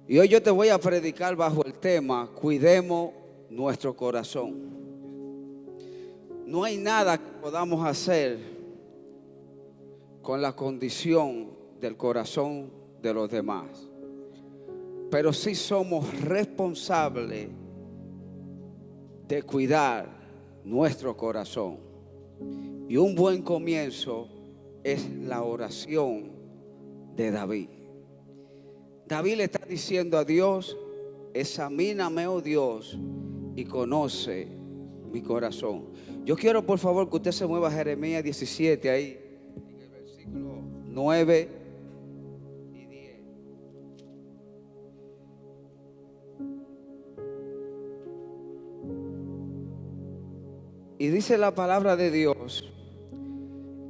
Y hoy yo te voy a predicar bajo el tema: cuidemos nuestro corazón. No hay nada que podamos hacer con la condición del corazón de los demás, pero sí somos responsables de cuidar nuestro corazón. Y un buen comienzo es la oración de David. David le está diciendo a Dios: examíname, oh Dios, y conoce mi corazón. Yo quiero, por favor, que usted se mueva a Jeremías 17, ahí, en el versículo 9 y 10. Y dice la palabra de Dios: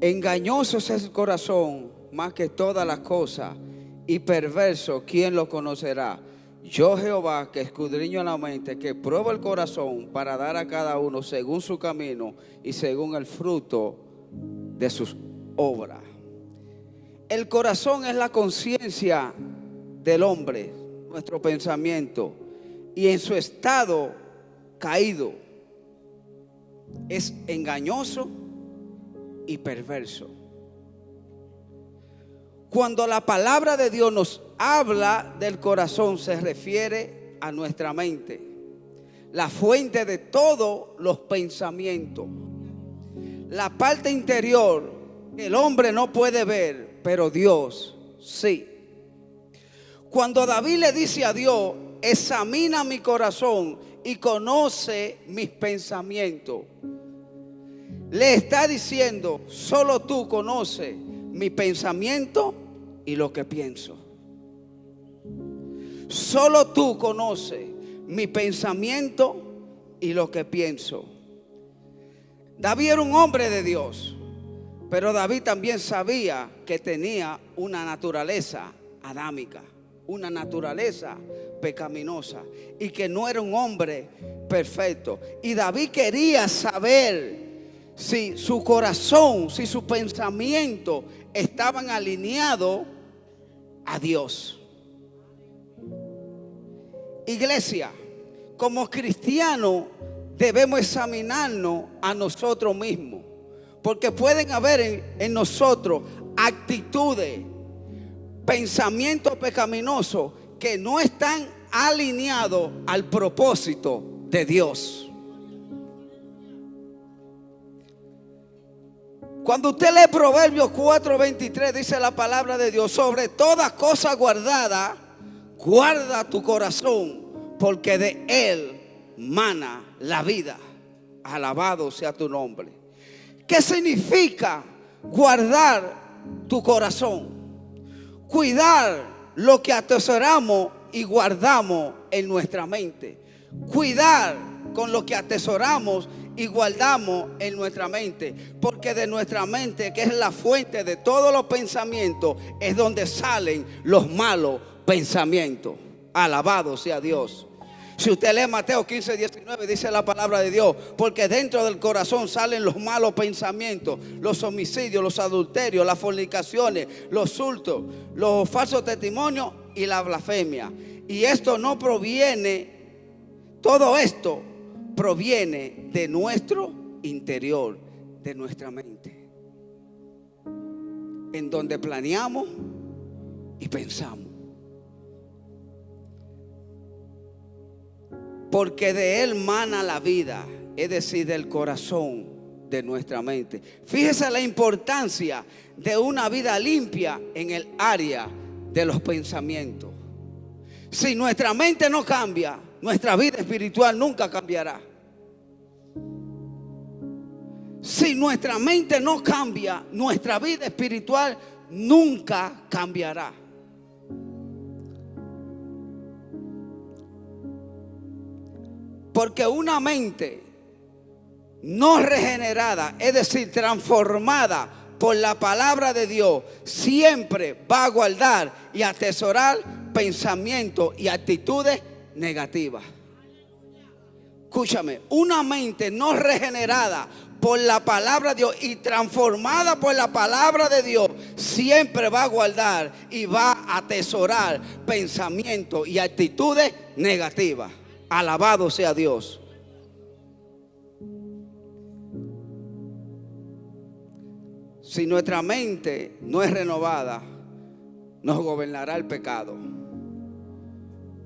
engañoso es el corazón más que todas las cosas, y perverso, ¿quién lo conocerá? Yo, Jehová, que escudriño la mente, que pruebo el corazón, para dar a cada uno según su camino y según el fruto de sus obras. El corazón es la conciencia del hombre, nuestro pensamiento, y en su estado caído es engañoso y perverso. Cuando la palabra de Dios nos habla del corazón, se refiere a nuestra mente, la fuente de todos los pensamientos, la parte interior que el hombre no puede ver, pero Dios sí. Cuando David le dice a Dios: examina mi corazón y conoce mis pensamientos, le está diciendo: solo tú conoces mi pensamiento y lo que pienso. Solo tú conoces mi pensamiento y lo que pienso. David era un hombre de Dios, pero David también sabía que tenía una naturaleza adámica, una naturaleza pecaminosa, y que no era un hombre perfecto. Y David quería saber si su corazón, si su pensamiento estaban alineados a Dios. Iglesia, como cristianos debemos examinarnos a nosotros mismos, porque pueden haber en nosotros actitudes, pensamientos pecaminosos que no están alineados al propósito de Dios. Cuando usted lee Proverbios 4:23, dice la palabra de Dios: sobre toda cosa guardada, guarda tu corazón, porque de él mana la vida. Alabado sea tu nombre. ¿Qué significa guardar tu corazón? Cuidar lo que atesoramos y guardamos en nuestra mente. Cuidar con lo que atesoramos y guardamos en nuestra mente, porque de nuestra mente, que es la fuente de todos los pensamientos, es donde salen los malos pensamientos. Alabado sea Dios. Si usted lee Mateo 15:19, dice la palabra de Dios: porque dentro del corazón salen los malos pensamientos, los homicidios, los adulterios, las fornicaciones, los hurtos, los falsos testimonios y la blasfemia. Y esto no proviene, todo esto proviene de nuestro interior, de nuestra mente, en donde planeamos y pensamos. Porque de él mana la vida, es decir, del corazón de nuestra mente. Fíjese la importancia de una vida limpia en el área de los pensamientos. Si nuestra mente no cambia, nuestra vida espiritual nunca cambiará. Si nuestra mente no cambia, nuestra vida espiritual nunca cambiará. Porque una mente no regenerada, es decir, transformada por la palabra de Dios, siempre va a guardar y atesorar pensamientos y actitudes negativas. Escúchame, una mente no regenerada por la palabra de Dios y transformada por la palabra de Dios, siempre va a guardar y va a atesorar pensamientos y actitudes negativas. Alabado sea Dios. Si nuestra mente no es renovada, nos gobernará el pecado.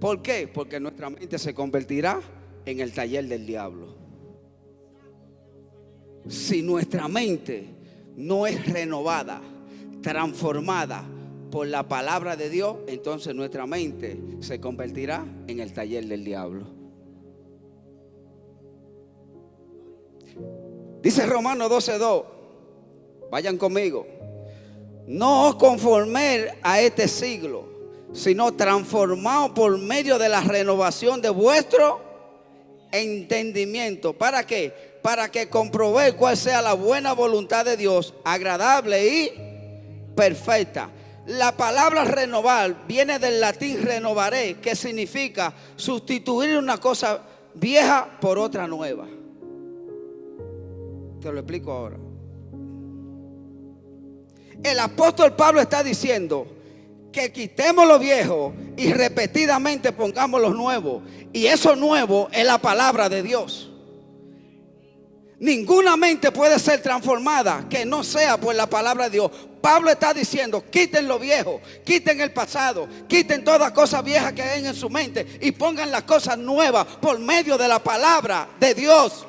¿Por qué? Porque nuestra mente se convertirá en el taller del diablo. Si nuestra mente no es renovada, transformada por la palabra de Dios, entonces nuestra mente se convertirá en el taller del diablo. Dice Romanos 12:2. Vayan conmigo. No os conforméis a este siglo, sino transformaos por medio de la renovación de vuestro entendimiento. ¿Para qué? Para que comprobéis cuál sea la buena voluntad de Dios, agradable y perfecta. La palabra renovar viene del latín renovaré, que significa sustituir una cosa vieja por otra nueva. Te lo explico ahora. El apóstol Pablo está diciendo que quitemos lo viejo y repetidamente pongamos lo nuevo. Y eso nuevo es la palabra de Dios. Ninguna mente puede ser transformada que no sea por la palabra de Dios. Pablo está diciendo: quiten lo viejo, quiten el pasado, quiten todas cosas viejas que hay en su mente y pongan las cosas nuevas por medio de la palabra de Dios.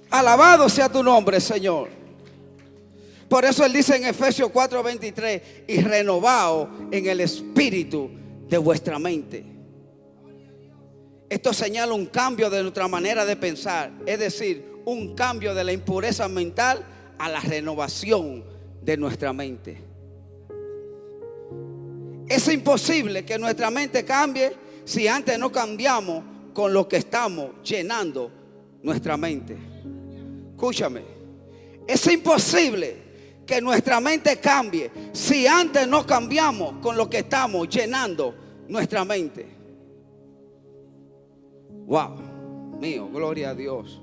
Alabado sea tu nombre, Señor. Por eso él dice en Efesios 4:23: y renovaos en el espíritu de vuestra mente. Esto señala un cambio de nuestra manera de pensar, es decir, un cambio de la impureza mental a la renovación de nuestra mente. Es imposible que nuestra mente cambie si antes no cambiamos con lo que estamos llenando nuestra mente. Escúchame, es imposible que nuestra mente cambie si antes no cambiamos con lo que estamos llenando nuestra mente. Wow, mío, gloria a Dios.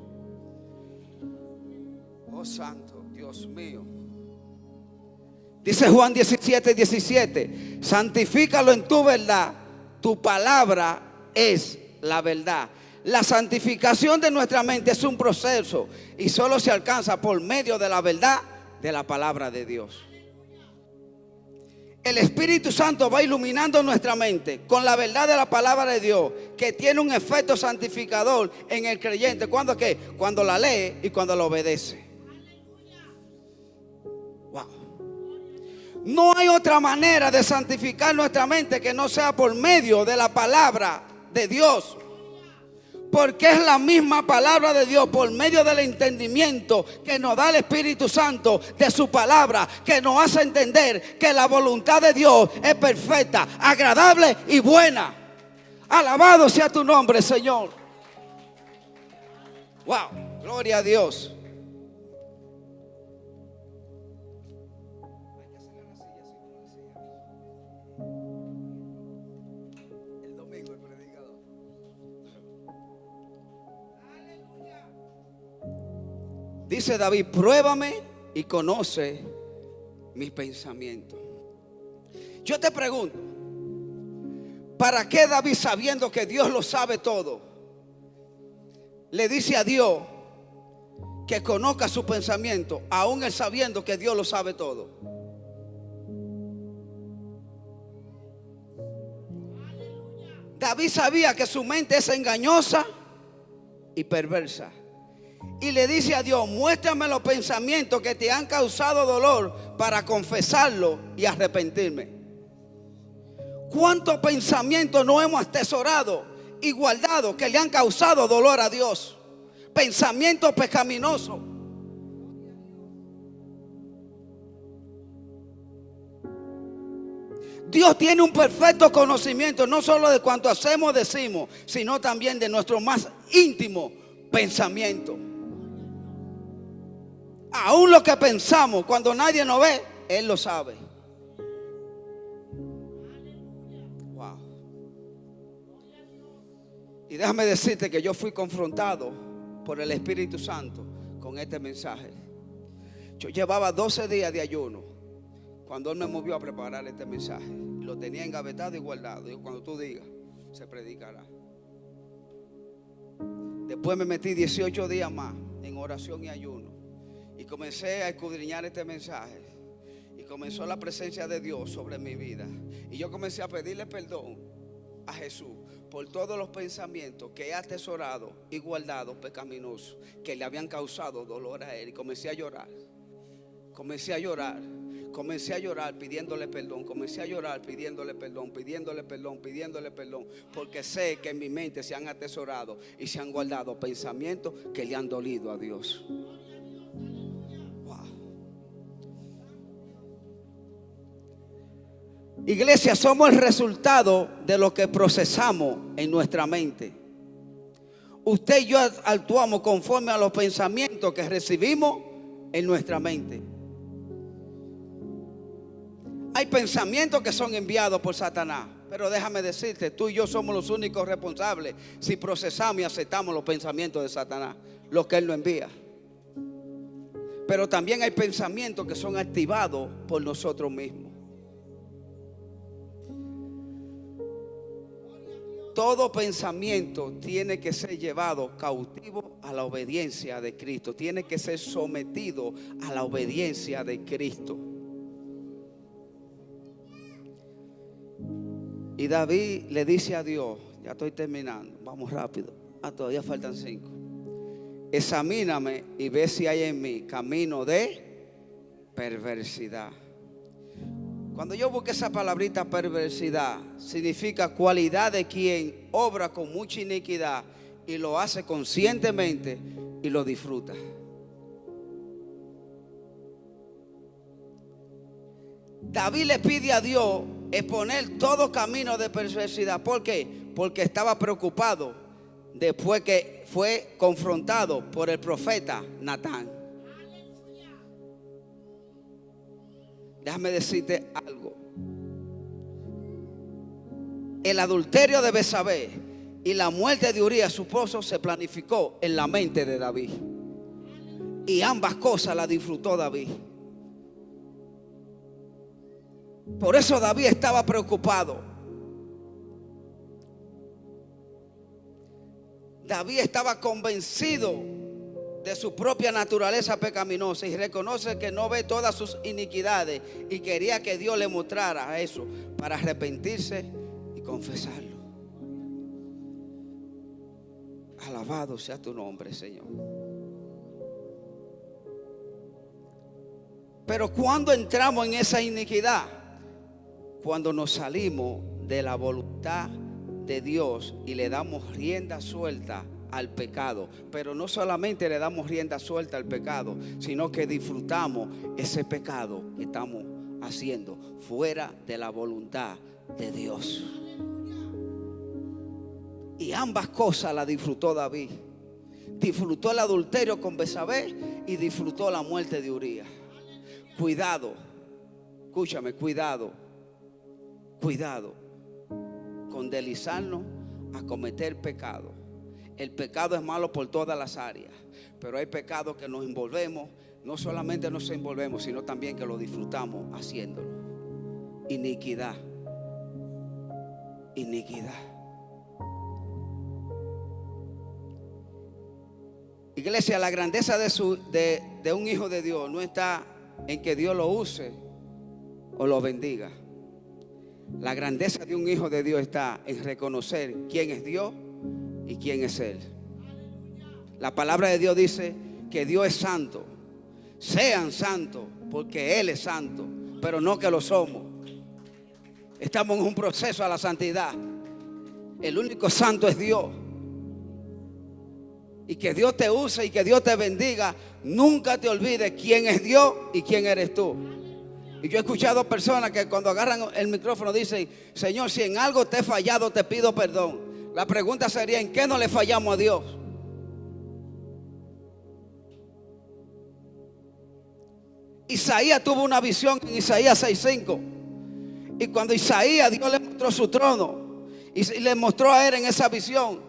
Oh santo, Dios mío. Dice Juan 17:17: santifícalo en tu verdad, tu palabra es la verdad. La santificación de nuestra mente es un proceso y solo se alcanza por medio de la verdad de la palabra de Dios. El Espíritu Santo va iluminando nuestra mente con la verdad de la palabra de Dios, que tiene un efecto santificador en el creyente. ¿Cuándo qué? Cuando la lee y cuando la obedece. Wow. No hay otra manera de santificar nuestra mente que no sea por medio de la palabra de Dios. Porque es la misma palabra de Dios, por medio del entendimiento que nos da el Espíritu Santo de su palabra, que nos hace entender que la voluntad de Dios es perfecta, agradable y buena. Alabado sea tu nombre, Señor. Wow, gloria a Dios. Dice David: pruébame y conoce mis pensamientos. Yo te pregunto, ¿para qué David, sabiendo que Dios lo sabe todo, le dice a Dios que conozca su pensamiento, aún él sabiendo que Dios lo sabe todo? David sabía que su mente es engañosa y perversa. Y le dice a Dios: muéstrame los pensamientos que te han causado dolor para confesarlo y arrepentirme. ¿Cuántos pensamientos no hemos atesorado y guardado que le han causado dolor a Dios? Pensamientos pecaminosos. Dios tiene un perfecto conocimiento no solo de cuanto hacemos, decimos, sino también de nuestro más íntimo pensamiento. Aún lo que pensamos cuando nadie nos ve, Él lo sabe. Wow. Y déjame decirte que yo fui confrontado por el Espíritu Santo con este mensaje. Yo llevaba 12 días de ayuno cuando Él me movió a preparar este mensaje. Lo tenía engavetado y guardado. Digo, cuando tú digas, se predicará. Después me metí 18 días más en oración y ayuno. Y comencé a escudriñar este mensaje. Y comenzó la presencia de Dios sobre mi vida. Y yo comencé a pedirle perdón a Jesús por todos los pensamientos que he atesorado y guardado pecaminosos que le habían causado dolor a Él. Y comencé a llorar. Comencé a llorar. Comencé a llorar pidiéndole perdón. Comencé a llorar pidiéndole perdón, pidiéndole perdón, pidiéndole perdón. Porque sé que en mi mente se han atesorado y se han guardado pensamientos que le han dolido a Dios. Wow. Iglesia, somos el resultado de lo que procesamos en nuestra mente. Usted y yo actuamos conforme a los pensamientos que recibimos en nuestra mente. Hay pensamientos que son enviados por Satanás, pero déjame decirte, tú y yo somos los únicos responsables si procesamos y aceptamos los pensamientos de Satanás, los que Él nos envía. Pero también hay pensamientos que son activados por nosotros mismos. Todo pensamiento tiene que ser llevado cautivo a la obediencia de Cristo. Tiene que ser sometido a la obediencia de Cristo. Y David le dice a Dios, ya estoy terminando, vamos rápido, todavía faltan 5. Examíname y ve si hay en mí camino de perversidad. Cuando yo busqué esa palabrita perversidad, significa cualidad de quien obra con mucha iniquidad y lo hace conscientemente y lo disfruta. David le pide a Dios exponer todo camino de perversidad. ¿Por qué? Porque estaba preocupado después que fue confrontado por el profeta Natán. Déjame decirte algo. El adulterio de Betsabé y la muerte de Urías, su esposo, se planificó en la mente de David. Y ambas cosas las disfrutó David. Por eso David estaba preocupado. David estaba convencido de su propia naturaleza pecaminosa y reconoce que no ve todas sus iniquidades y quería que Dios le mostrara eso para arrepentirse y confesarlo. Alabado sea tu nombre, Señor. Pero cuando entramos en esa iniquidad, cuando nos salimos de la voluntad de Dios y le damos rienda suelta al pecado. Pero no solamente le damos rienda suelta al pecado, sino que disfrutamos ese pecado que estamos haciendo fuera de la voluntad de Dios. Y ambas cosas las disfrutó David. Disfrutó el adulterio con Betsabé y disfrutó la muerte de Urías. Cuidado, escúchame, cuidado con deslizarnos a cometer pecado. El pecado es malo por todas las áreas, pero hay pecados que nos envolvemos. No solamente nos envolvemos, sino también que lo disfrutamos haciéndolo. Iniquidad. Iglesia, la grandeza de un hijo de Dios no está en que Dios lo use o lo bendiga. La grandeza de un hijo de Dios está en reconocer quién es Dios y quién es Él. La palabra de Dios dice que Dios es santo. Sean santos porque Él es santo, pero no que lo somos. Estamos en un proceso a la santidad. El único santo es Dios. Y que Dios te use y que Dios te bendiga. Nunca te olvides quién es Dios y quién eres tú. Y yo he escuchado personas que cuando agarran el micrófono dicen: Señor, si en algo te he fallado, te pido perdón. La pregunta sería: ¿en qué no le fallamos a Dios? Isaías tuvo una visión en Isaías 6:5. Y cuando Isaías, Dios le mostró su trono y le mostró a él en esa visión,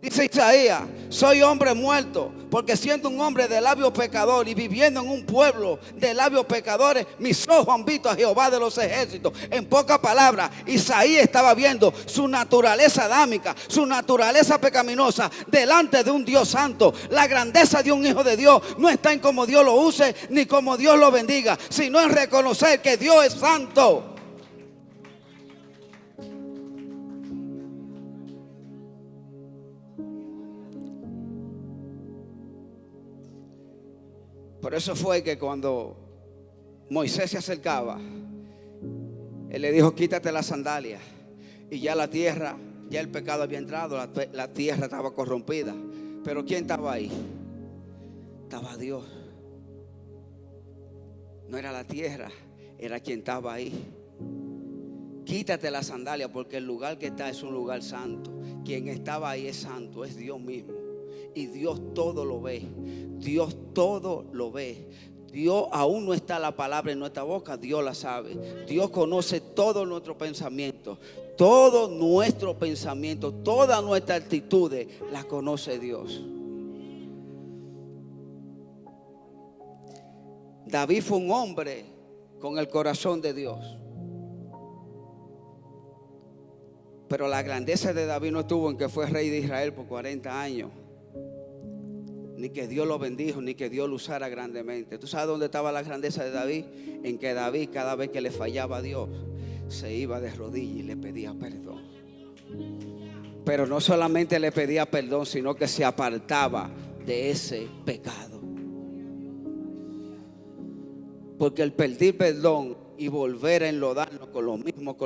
Dice Isaías, soy hombre muerto, porque siendo un hombre de labios pecador y viviendo en un pueblo de labios pecadores, mis ojos han visto a Jehová de los ejércitos. En pocas palabras, Isaías estaba viendo su naturaleza adámica, su naturaleza pecaminosa delante de un Dios santo. La grandeza de un hijo de Dios no está en cómo Dios lo use ni cómo Dios lo bendiga, sino en reconocer que Dios es santo. Por eso fue que cuando Moisés se acercaba, él le dijo, quítate las sandalias. Y ya la tierra, ya el pecado había entrado, la tierra estaba corrompida. Pero ¿quién estaba ahí? Estaba Dios. No era la tierra, era quien estaba ahí. Quítate las sandalias, porque el lugar que está es un lugar santo. Quien estaba ahí es santo, es Dios mismo. Y Dios todo lo ve. Dios todo lo ve. Dios, aún no está la palabra en nuestra boca, Dios la sabe. Dios conoce todo nuestro pensamiento. Todo nuestro pensamiento, todas nuestras actitudes las conoce Dios. David fue un hombre con el corazón de Dios. Pero la grandeza de David no estuvo en que fue rey de Israel por 40 años. Ni que Dios lo bendijo, ni que Dios lo usara grandemente. ¿Tú sabes dónde estaba la grandeza de David? En que David, cada vez que le fallaba a Dios, se iba de rodillas y le pedía perdón. Pero no solamente le pedía perdón, sino que se apartaba de ese pecado. Porque el pedir perdón y volver a enlodarnos con lo mismo,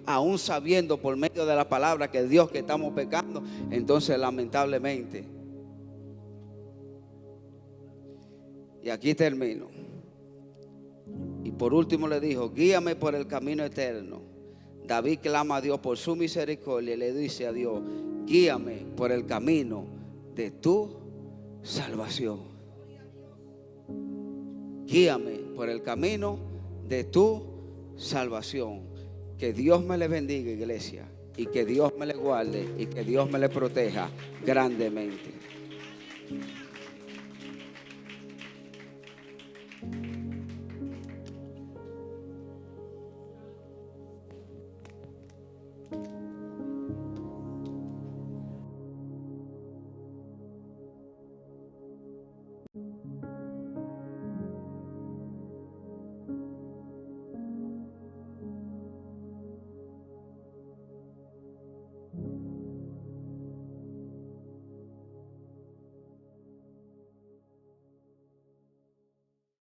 aún sabiendo por medio de la palabra que Dios que estamos pecando, entonces lamentablemente. Y aquí termino. Y por último le dijo, guíame por el camino eterno. David clama a Dios por su misericordia y le dice a Dios, guíame por el camino de tu salvación. Guíame por el camino de tu salvación. Que Dios me le bendiga, iglesia, y que Dios me le guarde y que Dios me le proteja grandemente.